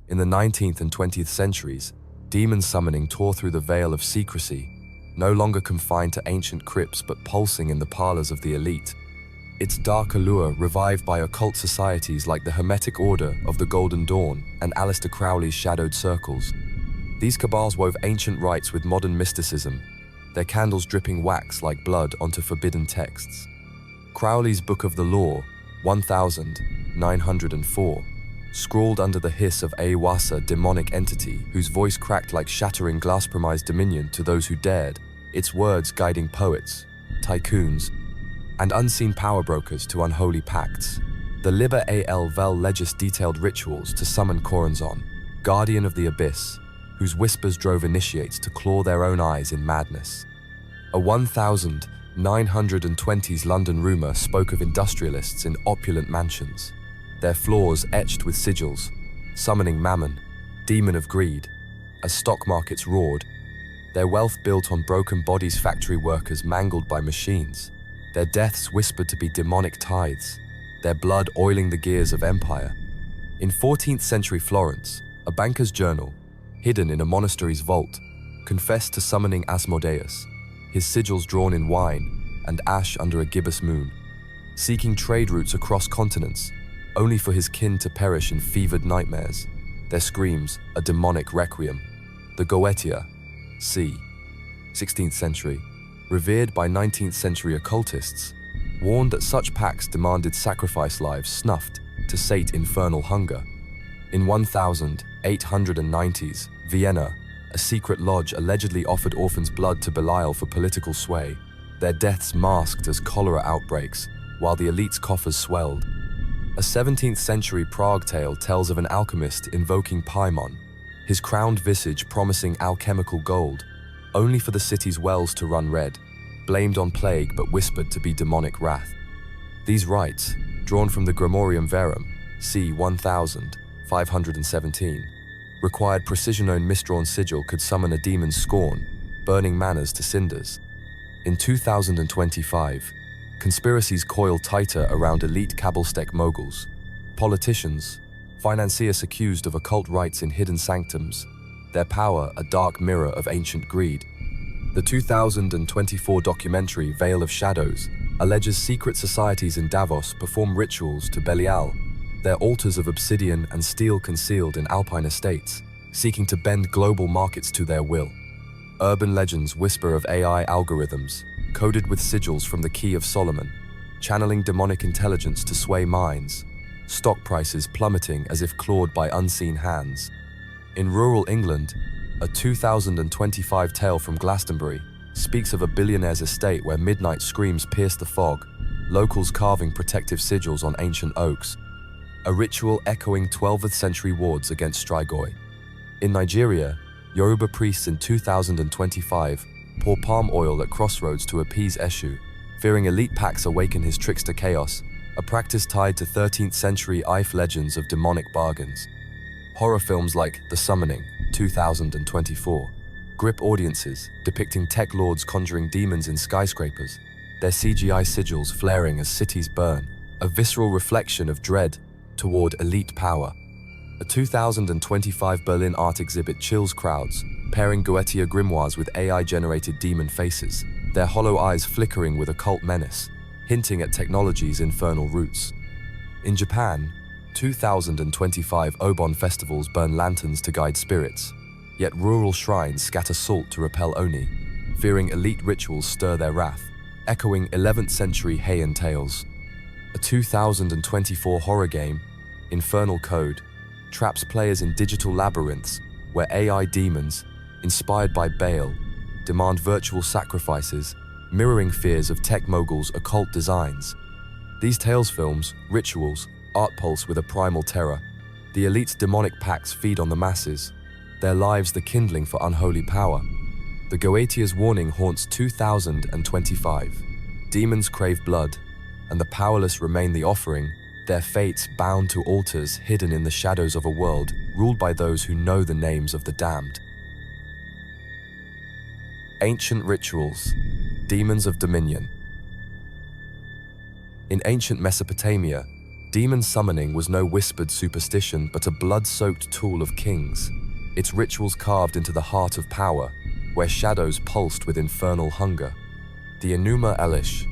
In the 19th and 20th centuries, demon summoning tore through the veil of secrecy, no longer confined to ancient crypts but pulsing in the parlors of the elite. Its dark allure revived by occult societies like the Hermetic Order of the Golden Dawn and Aleister Crowley's Shadowed Circles. These cabals wove ancient rites with modern mysticism, their candles dripping wax like blood onto forbidden texts. Crowley's Book of the Law, 1904, scrawled under the hiss of a Wasa demonic entity whose voice cracked like shattering glass-promised dominion to those who dared, its words guiding poets, tycoons, and unseen power brokers to unholy pacts. The Liber al Vel Legis detailed rituals to summon Coranzon, guardian of the abyss, whose whispers drove initiates to claw their own eyes in madness. A 1920s London rumour spoke of industrialists in opulent mansions, their floors etched with sigils, summoning Mammon, demon of greed, as stock markets roared, their wealth built on broken bodies, factory workers mangled by machines, their deaths whispered to be demonic tithes, their blood oiling the gears of empire. In 14th century Florence, a banker's journal, hidden in a monastery's vault, confessed to summoning Asmodeus, his sigils drawn in wine and ash under a gibbous moon, seeking trade routes across continents, only for his kin to perish in fevered nightmares, their screams a demonic requiem. The Goetia, c. 16th century, revered by 19th century occultists, warned that such pacts demanded sacrifice lives snuffed to sate infernal hunger. In 1890s, Vienna, a secret lodge allegedly offered orphans blood to Belial for political sway, their deaths masked as cholera outbreaks, while the elite's coffers swelled. A 17th century Prague tale tells of an alchemist invoking Paimon, his crowned visage promising alchemical gold, only for the city's wells to run red, blamed on plague but whispered to be demonic wrath. These rites, drawn from the Grimorium Verum, c. 1517, required precision-owned misdrawn sigil could summon a demon's scorn, burning manners to cinders. In 2025, conspiracies coil tighter around elite Kabbalistic moguls, politicians, financiers accused of occult rites in hidden sanctums, their power a dark mirror of ancient greed. The 2024 documentary Veil of Shadows alleges secret societies in Davos perform rituals to Belial, their altars of obsidian and steel concealed in alpine estates, seeking to bend global markets to their will. Urban legends whisper of AI algorithms, coded with sigils from the Key of Solomon, channeling demonic intelligence to sway minds, stock prices plummeting as if clawed by unseen hands. In rural England, a 2025 tale from Glastonbury speaks of a billionaire's estate where midnight screams pierce the fog, locals carving protective sigils on ancient oaks, a ritual echoing 12th century wards against Strigoi. In Nigeria, Yoruba priests in 2025 pour palm oil at crossroads to appease Eshu, fearing elite pacts awaken his trickster chaos, a practice tied to 13th century Ife legends of demonic bargains. Horror films like The Summoning, 2024, grip audiences depicting tech lords conjuring demons in skyscrapers, their CGI sigils flaring as cities burn, a visceral reflection of dread toward elite power. A 2025 Berlin art exhibit chills crowds, pairing Goetia grimoires with AI-generated demon faces, their hollow eyes flickering with occult menace, hinting at technology's infernal roots. In Japan, 2025 Obon festivals burn lanterns to guide spirits, yet rural shrines scatter salt to repel Oni, fearing elite rituals stir their wrath, echoing 11th century Heian tales. A 2024 horror game, Infernal Code, traps players in digital labyrinths where AI demons, inspired by Baal, demand virtual sacrifices, mirroring fears of tech moguls' occult designs. These tales films, rituals, art pulse with a primal terror. The elite's demonic pacts feed on the masses, their lives the kindling for unholy power. The Goetia's warning haunts 2025. Demons crave blood, and the powerless remain the offering, their fates bound to altars hidden in the shadows of a world ruled by those who know the names of the damned. Ancient rituals, demons of dominion. In ancient Mesopotamia, Demon summoning was no whispered superstition, but a blood-soaked tool of kings. Its rituals carved into the heart of power, where shadows pulsed with infernal hunger. The Enuma Elish,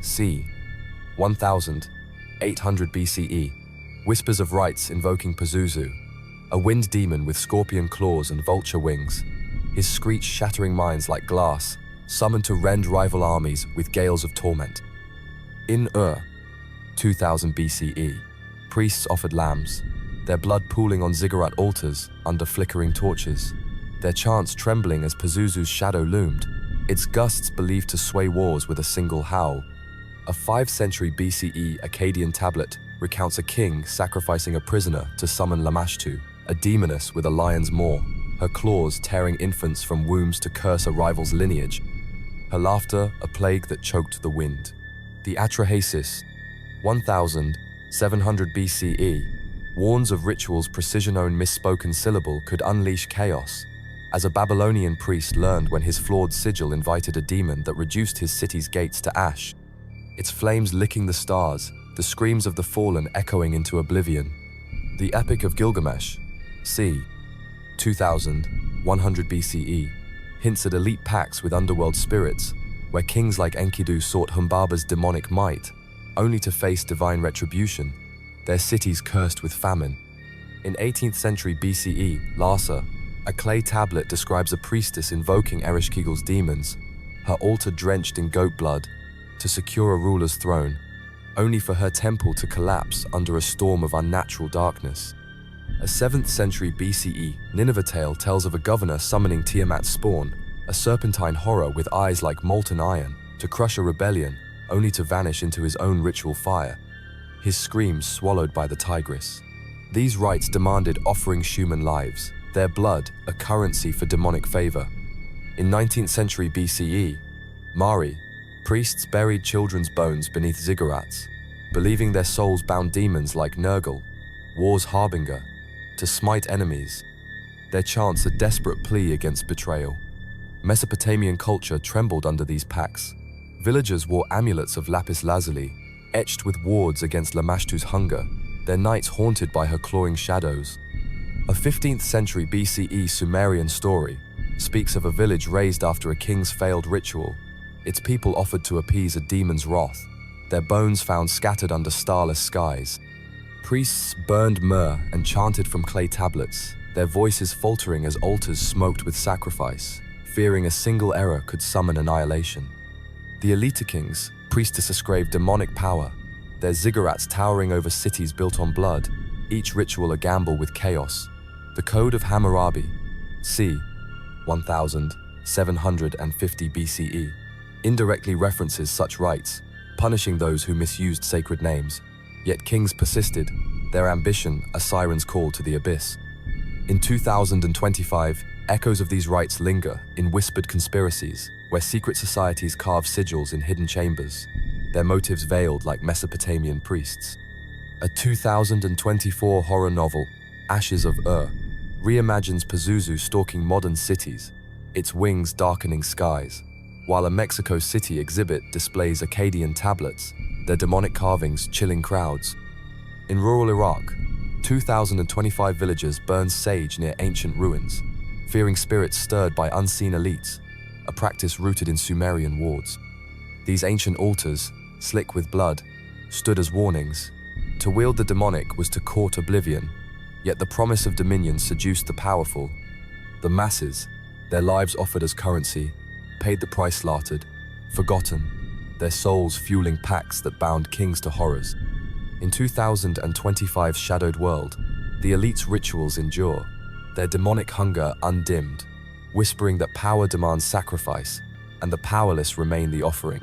c. 1800 BCE, whispers of rites invoking Pazuzu, a wind demon with scorpion claws and vulture wings. His screech shattering minds like glass, summoned to rend rival armies with gales of torment. In 2000 BCE, priests offered lambs, their blood pooling on ziggurat altars under flickering torches, their chants trembling as Pazuzu's shadow loomed, its gusts believed to sway wars with a single howl. A 5th century BCE Akkadian tablet recounts a king sacrificing a prisoner to summon Lamashtu, a demoness with a lion's maw, her claws tearing infants from wombs to curse a rival's lineage, her laughter a plague that choked the wind. The Atrahasis, 1700 BCE, warns of rituals precision-owned misspoken syllable could unleash chaos, as a Babylonian priest learned when his flawed sigil invited a demon that reduced his city's gates to ash, its flames licking the stars, the screams of the fallen echoing into oblivion. The Epic of Gilgamesh, c. 2100 BCE, hints at elite pacts with underworld spirits, where kings like Enkidu sought Humbaba's demonic might, only to face divine retribution, their cities cursed with famine. In 18th century BCE, Lhasa, a clay tablet describes a priestess invoking Ereshkigal's demons, her altar drenched in goat blood, to secure a ruler's throne, only for her temple to collapse under a storm of unnatural darkness. A 7th century BCE Nineveh tale tells of a governor summoning Tiamat's spawn, a serpentine horror with eyes like molten iron, to crush a rebellion, only to vanish into his own ritual fire, his screams swallowed by the Tigris. These rites demanded offering human lives, their blood a currency for demonic favor. In 19th century BCE, Mari, priests buried children's bones beneath ziggurats, believing their souls bound demons like Nergal, war's harbinger, to smite enemies, their chants a desperate plea against betrayal. Mesopotamian culture trembled under these pacts. Villagers wore amulets of lapis lazuli, etched with wards against Lamashtu's hunger, their nights haunted by her clawing shadows. A 15th century BCE Sumerian story speaks of a village razed after a king's failed ritual, its people offered to appease a demon's wrath, their bones found scattered under starless skies. Priests burned myrrh and chanted from clay tablets, their voices faltering as altars smoked with sacrifice, fearing a single error could summon annihilation. The Elita kings, priestesses craved demonic power, their ziggurats towering over cities built on blood, each ritual a gamble with chaos. The Code of Hammurabi, c. 1750 BCE, indirectly references such rites, punishing those who misused sacred names. Yet kings persisted, their ambition a siren's call to the abyss. In 2025, echoes of these rites linger in whispered conspiracies, where secret societies carve sigils in hidden chambers, their motives veiled like Mesopotamian priests. A 2024 horror novel, Ashes of reimagines Pazuzu stalking modern cities, its wings darkening skies, while a Mexico City exhibit displays Akkadian tablets, their demonic carvings chilling crowds. In rural Iraq, 2,025 villagers burn sage near ancient ruins, fearing spirits stirred by unseen elites, a practice rooted in Sumerian wards. These ancient altars, slick with blood, stood as warnings. To wield the demonic was to court oblivion, yet the promise of dominion seduced the powerful. The masses, their lives offered as currency, paid the price slaughtered, forgotten, their souls fueling pacts that bound kings to horrors. In 2025's shadowed world, the elite's rituals endure, their demonic hunger undimmed, whispering that power demands sacrifice, and the powerless remain the offering.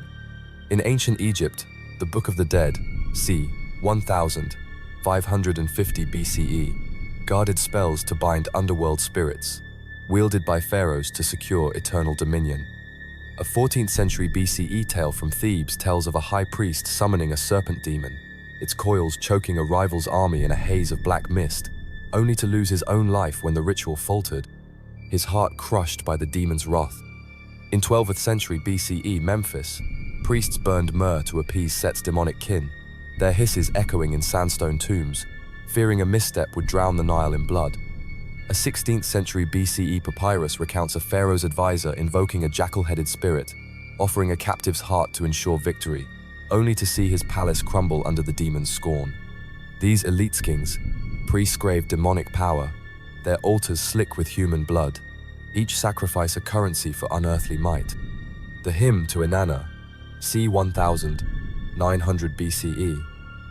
In ancient Egypt, the Book of the Dead, c. 1550 BCE, guarded spells to bind underworld spirits, wielded by pharaohs to secure eternal dominion. A 14th century BCE tale from Thebes tells of a high priest summoning a serpent demon, its coils choking a rival's army in a haze of black mist, only to lose his own life when the ritual faltered, his heart crushed by the demon's wrath. In 12th century BCE Memphis, priests burned myrrh to appease Set's demonic kin, their hisses echoing in sandstone tombs, fearing a misstep would drown the Nile in blood. A 16th century BCE papyrus recounts a pharaoh's advisor invoking a jackal-headed spirit, offering a captive's heart to ensure victory, only to see his palace crumble under the demon's scorn. These elite kings, priests crave demonic power, their altars slick with human blood, each sacrifice a currency for unearthly might. The hymn to Inanna, c. 1900 BCE,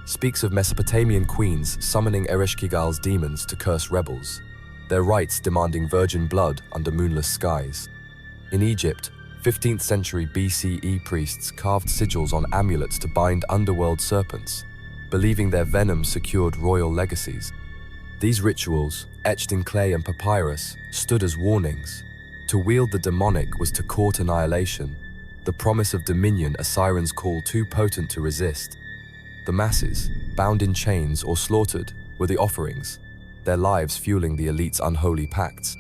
speaks of Mesopotamian queens summoning Ereshkigal's demons to curse rebels, their rites demanding virgin blood under moonless skies. In Egypt, 15th century BCE priests carved sigils on amulets to bind underworld serpents, believing their venom secured royal legacies. These rituals, etched in clay and papyrus, stood as warnings. To wield the demonic was to court annihilation, the promise of dominion a siren's call too potent to resist. The masses, bound in chains or slaughtered, were the offerings, their lives fueling the elite's unholy pacts.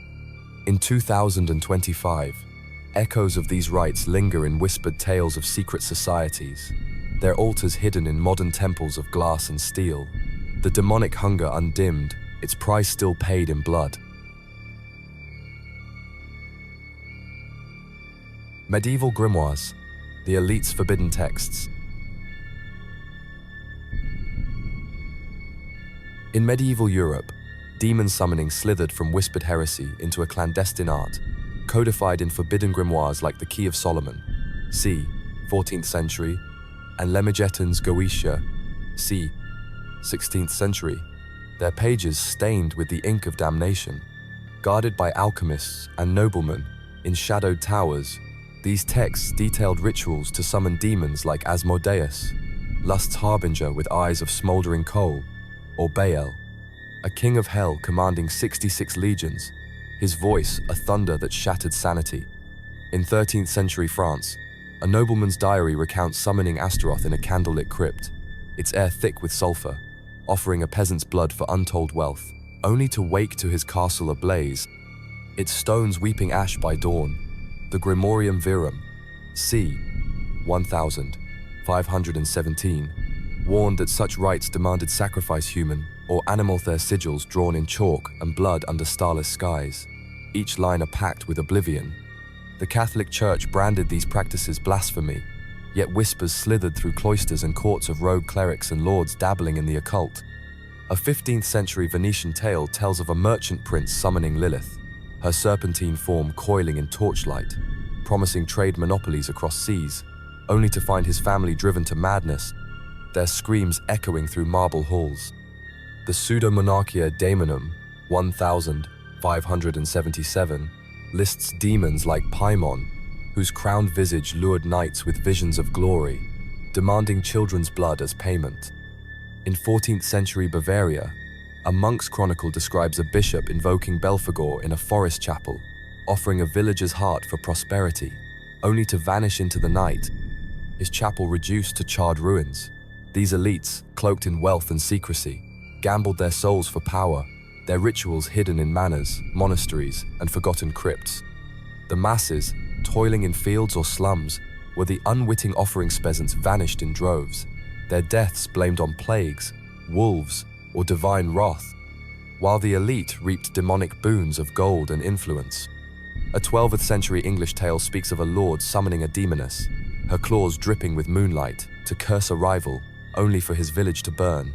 In 2025, echoes of these rites linger in whispered tales of secret societies, their altars hidden in modern temples of glass and steel, the demonic hunger undimmed, its price still paid in blood. Medieval grimoires, the elite's forbidden texts. In medieval Europe, demon summoning slithered from whispered heresy into a clandestine art, codified in forbidden grimoires like the Key of Solomon, c. 14th century, and Lemegeton's Goetia, c. 16th century, their pages stained with the ink of damnation. Guarded by alchemists and noblemen in shadowed towers, these texts detailed rituals to summon demons like Asmodeus, lust's harbinger with eyes of smoldering coal, or Baal, a king of hell commanding 66 legions, his voice a thunder that shattered sanity. In 13th century France, a nobleman's diary recounts summoning Astaroth in a candlelit crypt, its air thick with sulfur, offering a peasant's blood for untold wealth, only to wake to his castle ablaze, its stones weeping ash by dawn. The Grimorium Virum, c. 1517, warned that such rites demanded sacrifice human or animal their sigils drawn in chalk and blood under starless skies, each line a pact with oblivion. The Catholic Church branded these practices blasphemy, yet whispers slithered through cloisters and courts of rogue clerics and lords dabbling in the occult. A 15th century Venetian tale tells of a merchant prince summoning Lilith, her serpentine form coiling in torchlight, promising trade monopolies across seas, only to find his family driven to madness, their screams echoing through marble halls. The Pseudo-Monarchia Daemonum, 1577, lists demons like Paimon, whose crowned visage lured knights with visions of glory, demanding children's blood as payment. In 14th century Bavaria, a monk's chronicle describes a bishop invoking Belphegor in a forest chapel, offering a villager's heart for prosperity, only to vanish into the night, his chapel reduced to charred ruins. These elites, cloaked in wealth and secrecy, gambled their souls for power, their rituals hidden in manors, monasteries, and forgotten crypts. The masses, toiling in fields or slums, were the unwitting offering peasants vanished in droves, their deaths blamed on plagues, wolves, or divine wrath, while the elite reaped demonic boons of gold and influence. A 12th century English tale speaks of a lord summoning a demoness, her claws dripping with moonlight, to curse a rival, only for his village to burn,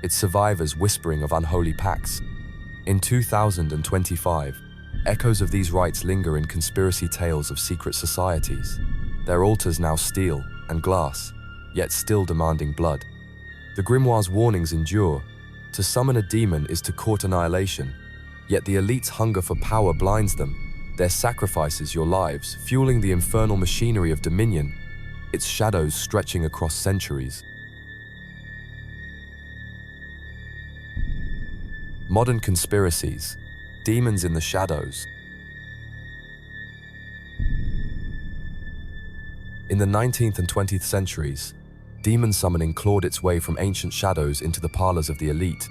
its survivors whispering of unholy pacts. In 2025, echoes of these rites linger in conspiracy tales of secret societies, their altars now steel and glass, yet still demanding blood. The grimoire's warnings endure. To summon a demon is to court annihilation, yet the elite's hunger for power blinds them, their sacrifices your lives, fueling the infernal machinery of dominion, its shadows stretching across centuries. Modern conspiracies, demons in the shadows. In the 19th and 20th centuries, demon summoning clawed its way from ancient shadows into the parlors of the elite.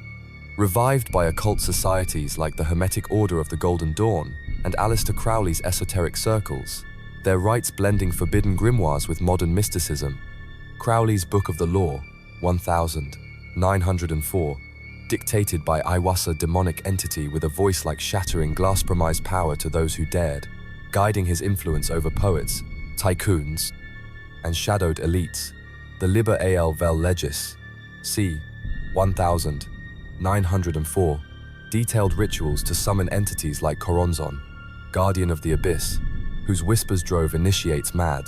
Revived by occult societies like the Hermetic Order of the Golden Dawn and Aleister Crowley's esoteric circles, their rites blending forbidden grimoires with modern mysticism. Crowley's Book of the Law, 1904, dictated by Iwasa demonic entity with a voice like shattering glass promised power to those who dared, guiding his influence over poets, tycoons, and shadowed elites. The Liber al Vel Legis, c. 1904, detailed rituals to summon entities like Choronzon, guardian of the abyss, whose whispers drove initiates mad.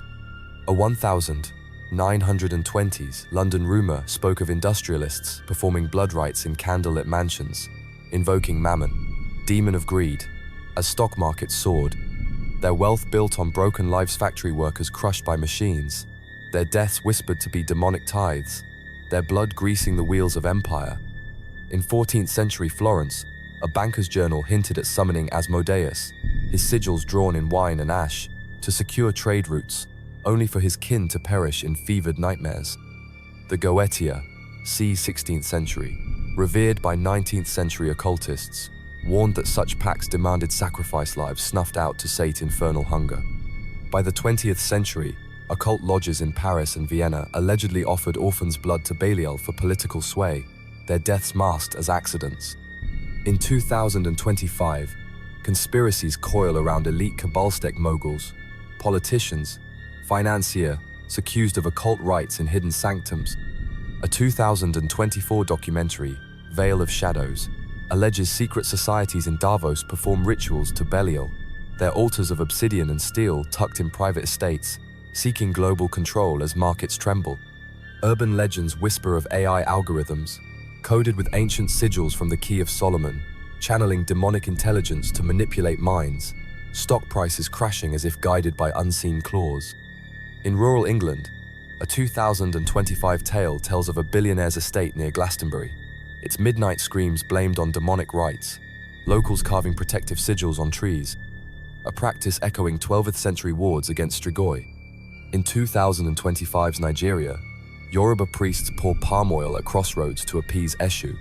A 1920s London rumour spoke of industrialists performing blood rites in candlelit mansions, invoking Mammon, demon of greed, as stock markets soared, their wealth built on broken lives, factory workers crushed by machines, their deaths whispered to be demonic tithes, their blood greasing the wheels of empire. In 14th century Florence, a banker's journal hinted at summoning Asmodeus, his sigils drawn in wine and ash, to secure trade routes, only for his kin to perish in fevered nightmares. The Goetia, c. 16th century, revered by 19th century occultists, warned that such pacts demanded sacrifice lives snuffed out to sate infernal hunger. By the 20th century, occult lodges in Paris and Vienna allegedly offered orphans' blood to Belial for political sway, their deaths masked as accidents. In 2025, conspiracies coil around elite Kabbalistic moguls, politicians, financiers accused of occult rites in hidden sanctums. A 2024 documentary, Veil of Shadows, alleges secret societies in Davos perform rituals to Belial, their altars of obsidian and steel tucked in private estates, seeking global control as markets tremble. Urban legends whisper of AI algorithms, coded with ancient sigils from the Key of Solomon, channeling demonic intelligence to manipulate minds, stock prices crashing as if guided by unseen claws. In rural England, a 2025 tale tells of a billionaire's estate near Glastonbury, its midnight screams blamed on demonic rites, locals carving protective sigils on trees, a practice echoing 12th century wards against Strigoi. In 2025's Nigeria, Yoruba priests pour palm oil at crossroads to appease Eshu,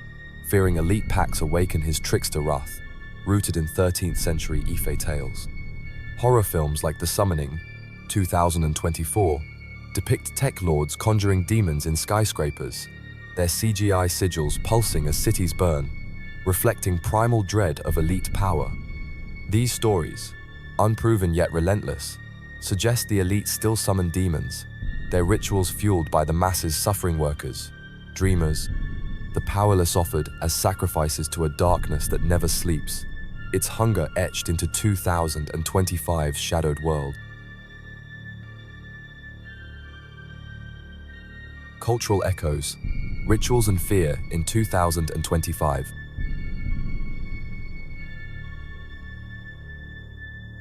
fearing elite pacts awaken his trickster wrath, rooted in 13th century Ife tales. Horror films like The Summoning, 2024, depict tech lords conjuring demons in skyscrapers, their CGI sigils pulsing as cities burn, reflecting primal dread of elite power. These stories, unproven yet relentless, suggest the elite still summon demons, their rituals fueled by the masses' suffering workers, dreamers, the powerless offered as sacrifices to a darkness that never sleeps, its hunger etched into 2025's shadowed world. Cultural echoes, rituals and fear in 2025.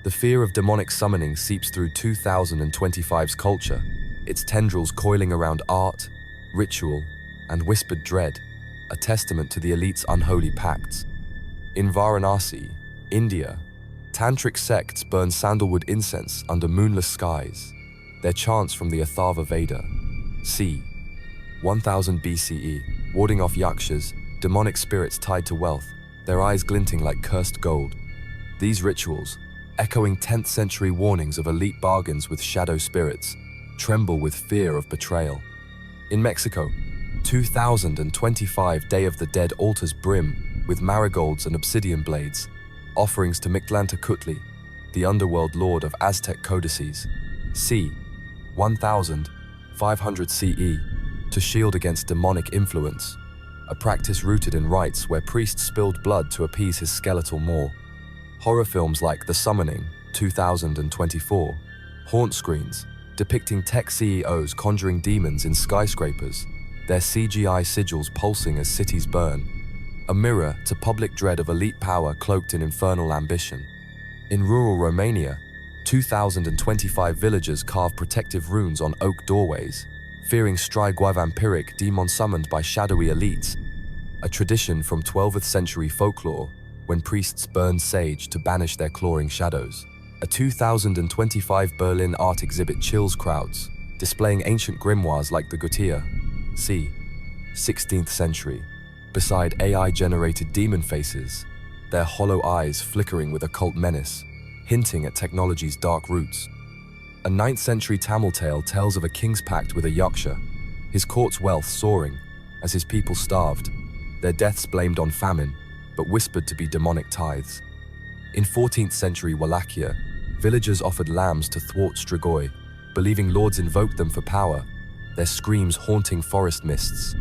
The fear of demonic summoning seeps through 2025's culture, its tendrils coiling around art, ritual, and whispered dread, a testament to the elite's unholy pacts. In Varanasi, India, tantric sects burn sandalwood incense under moonless skies, their chants from the Atharva Veda, c. 1000 BCE, warding off yakshas, demonic spirits tied to wealth, their eyes glinting like cursed gold. These rituals, echoing 10th century warnings of elite bargains with shadow spirits, tremble with fear of betrayal. In Mexico, 2025 Day of the Dead altars brim with marigolds and obsidian blades, offerings to Mictlantecutli, the underworld lord of Aztec codices, c. 1500 CE, to shield against demonic influence, a practice rooted in rites where priests spilled blood to appease his skeletal maw. Horror films like The Summoning, 2024, haunt screens, depicting tech CEOs conjuring demons in skyscrapers, their CGI sigils pulsing as cities burn, a mirror to public dread of elite power cloaked in infernal ambition. In rural Romania, 2025 villagers carve protective runes on oak doorways, fearing strigoi vampiric demon summoned by shadowy elites, a tradition from 12th century folklore when priests burned sage to banish their clawing shadows. A 2025 Berlin art exhibit chills crowds, displaying ancient grimoires like the Goetia, c. 16th century, beside AI-generated demon faces, their hollow eyes flickering with occult menace, hinting at technology's dark roots. A 9th century Tamil tale tells of a king's pact with a yaksha, his court's wealth soaring as his people starved, their deaths blamed on famine, but whispered to be demonic tithes. In 14th century Wallachia, villagers offered lambs to thwart Strigoi, believing lords invoked them for power, their screams haunting forest mists.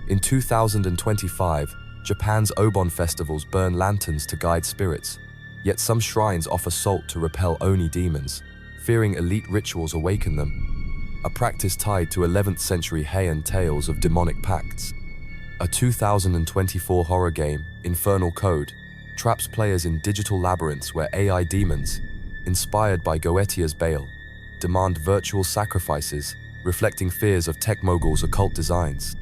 In 2025, Japan's Obon festivals burn lanterns to guide spirits, yet some shrines offer salt to repel Oni demons, fearing elite rituals awaken them, a practice tied to 11th century Heian tales of demonic pacts. A 2024 horror game, Infernal Code, traps players in digital labyrinths where AI demons, inspired by Goethe's Baal, demand virtual sacrifices, reflecting fears of tech moguls' occult designs.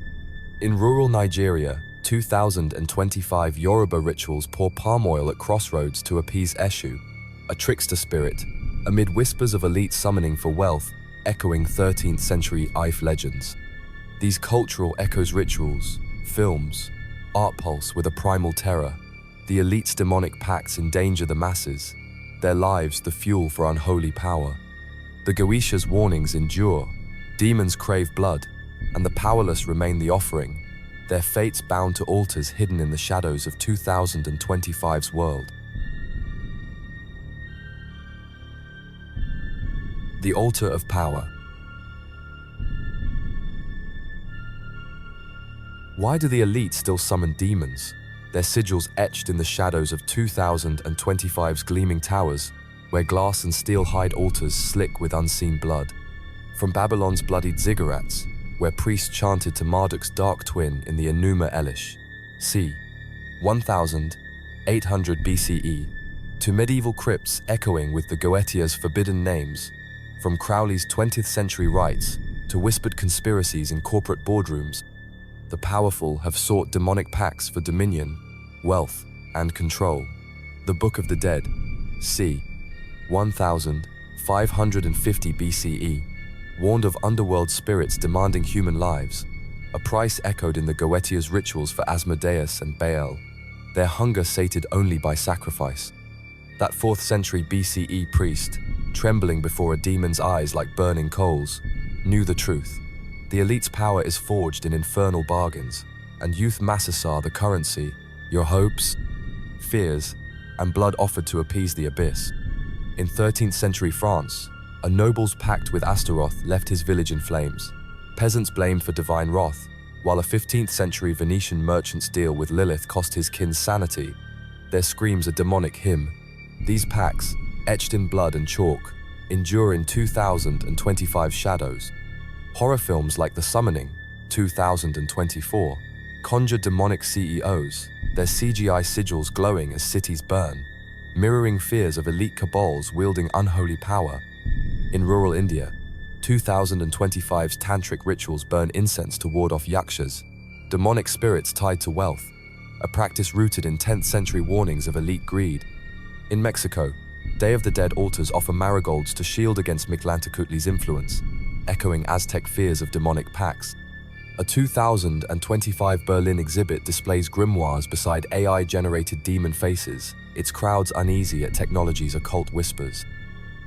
In rural Nigeria, 2025 Yoruba rituals pour palm oil at crossroads to appease Eshu, a trickster spirit, amid whispers of elite summoning for wealth, echoing 13th century Ife legends. These cultural echoes rituals, films, art pulse with a primal terror. The elite's demonic pacts endanger the masses, their lives the fuel for unholy power. The Goetia warnings endure, demons crave blood, and the powerless remain the offering, their fates bound to altars hidden in the shadows of 2025's world. The Altar of Power. Why do the elite still summon demons, their sigils etched in the shadows of 2025's gleaming towers, where glass and steel hide altars slick with unseen blood? From Babylon's bloodied ziggurats, where priests chanted to Marduk's dark twin in the Enuma Elish, c. 1800 BCE, to medieval crypts echoing with the Goethe's forbidden names, from Crowley's 20th century rites to whispered conspiracies in corporate boardrooms, the powerful have sought demonic pacts for dominion, wealth, and control. The Book of the Dead, c. 1550 BCE, warned of underworld spirits demanding human lives, a price echoed in the Goethe's rituals for Asmodeus and Baal, their hunger sated only by sacrifice. That 4th century BCE priest, trembling before a demon's eyes like burning coals, knew the truth. The elite's power is forged in infernal bargains, and youth masses are the currency, your hopes, fears, and blood offered to appease the abyss. In 13th century France, a noble's pact with Astaroth left his village in flames. Peasants blamed for divine wrath, while a 15th century Venetian merchant's deal with Lilith cost his kin's sanity. Their screams a demonic hymn. These pacts, etched in blood and chalk, endure in 2025 shadows. Horror films like The Summoning, 2024, conjure demonic CEOs, their CGI sigils glowing as cities burn, mirroring fears of elite cabals wielding unholy power. In rural India, 2025's tantric rituals burn incense to ward off yakshas, demonic spirits tied to wealth, a practice rooted in 10th century warnings of elite greed. In Mexico, Day of the Dead altars offer marigolds to shield against Mictlantecutli's influence, echoing Aztec fears of demonic pacts. A 2025 Berlin exhibit displays grimoires beside AI-generated demon faces, its crowds uneasy at technology's occult whispers.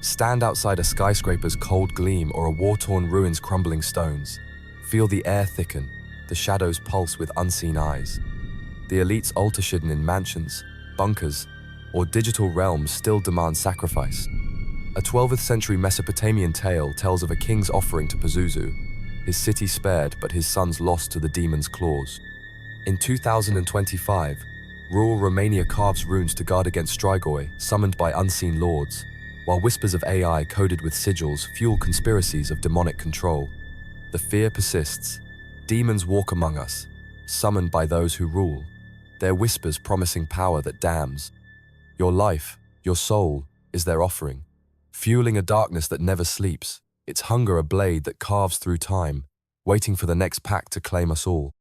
Stand outside a skyscraper's cold gleam or a war-torn ruin's crumbling stones. Feel the air thicken, the shadows pulse with unseen eyes. The elite's altar hidden in mansions, bunkers, or digital realms still demand sacrifice. A 12th century Mesopotamian tale tells of a king's offering to Pazuzu, his city spared but his sons lost to the demon's claws. In 2025, rural Romania carves runes to guard against Strigoi, summoned by unseen lords, while whispers of AI coded with sigils fuel conspiracies of demonic control. The fear persists. Demons walk among us, summoned by those who rule, their whispers promising power that damns. Your life, your soul, is their offering, fueling a darkness that never sleeps, its hunger a blade that carves through time, waiting for the next pact to claim us all.